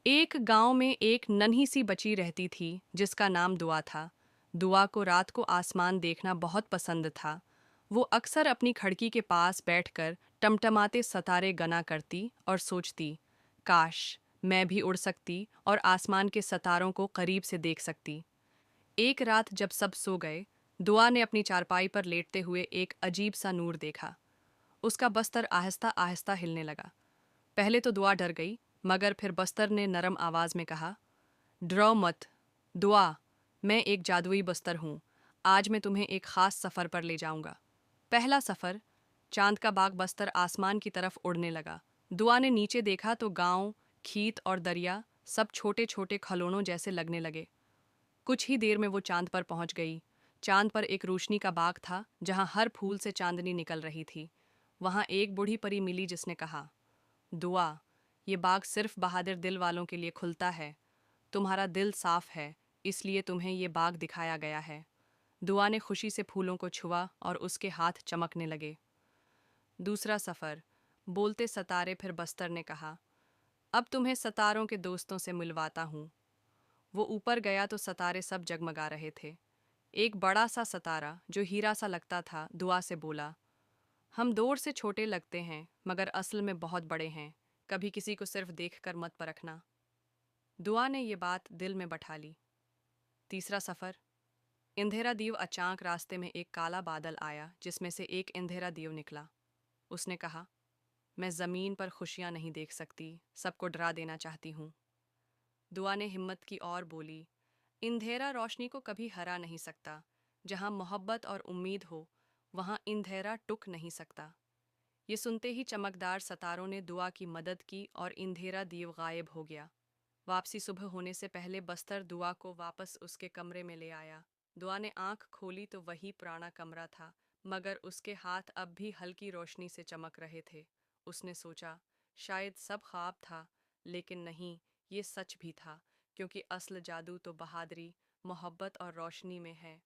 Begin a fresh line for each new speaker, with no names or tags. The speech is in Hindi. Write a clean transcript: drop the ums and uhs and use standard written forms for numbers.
एक गांव में एक नन्ही सी बच्ची रहती थी जिसका नाम दुआ था। दुआ को रात को आसमान देखना बहुत पसंद था। वो अक्सर अपनी खिड़की के पास बैठकर टमटमाते सितारे गना करती और सोचती, काश मैं भी उड़ सकती और आसमान के सितारों को करीब से देख सकती। एक रात जब सब सो गए, दुआ ने अपनी चारपाई पर लेटते हुए एक अजीब सा नूर देखा। उसका बस्तर आहिस्ता आहिस्ता हिलने लगा। पहले तो दुआ डर गई, मगर फिर बस्तर ने नरम आवाज में कहा, डरो मत दुआ, मैं एक जादुई बस्तर हूँ। आज मैं तुम्हें एक खास सफ़र पर ले जाऊंगा। पहला सफ़र। चांद का बाग बस्तर आसमान की तरफ उड़ने लगा। दुआ ने नीचे देखा तो गांव, खेत और दरिया सब छोटे छोटे खिलौनों जैसे लगने लगे। कुछ ही देर में वो चांद पर पहुंच गई। चांद पर एक रोशनी का बाग था जहां हर फूल से चांदनी निकल रही थी। वहां एक बूढ़ी परी मिली जिसने कहा, दुआ, ये बाग सिर्फ बहादुर दिल वालों के लिए खुलता है। तुम्हारा दिल साफ है, इसलिए तुम्हें ये बाग दिखाया गया है। दुआ ने खुशी से फूलों को छुआ और उसके हाथ चमकने लगे। दूसरा सफ़र। बोलते सितारे फिर बस्तर ने कहा, अब तुम्हें सितारों के दोस्तों से मिलवाता हूँ। वो ऊपर गया तो सितारे सब जगमगा रहे थे। एक बड़ा सा सितारा जो हीरा सा लगता था दुआ से बोला, हम दूर से छोटे लगते हैं मगर असल में बहुत बड़े हैं। कभी किसी को सिर्फ देखकर मत परखना। दुआ ने ये बात दिल में बैठा ली। तीसरा सफ़र। इंधेरा दीव अचानक रास्ते में एक काला बादल आया जिसमें से एक इंधेरा दीव निकला। उसने कहा, मैं ज़मीन पर खुशियाँ नहीं देख सकती, सबको डरा देना चाहती हूँ। दुआ ने हिम्मत की और बोली, इंधेरा रोशनी को कभी हरा नहीं सकता। जहाँ मोहब्बत और उम्मीद हो, वहाँ इंधेरा टुक नहीं सकता। ये सुनते ही चमकदार सितारों ने दुआ की मदद की और इंधेरा दीव गायब हो गया। वापसी सुबह होने से पहले बस्तर दुआ को वापस उसके कमरे में ले आया। दुआ ने आंख खोली तो वही पुराना कमरा था, मगर उसके हाथ अब भी हल्की रोशनी से चमक रहे थे। उसने सोचा, शायद सब ख्वाब था, लेकिन नहीं, ये सच भी था, क्योंकि असल जादू तो बहादुरी, मोहब्बत और रोशनी में है।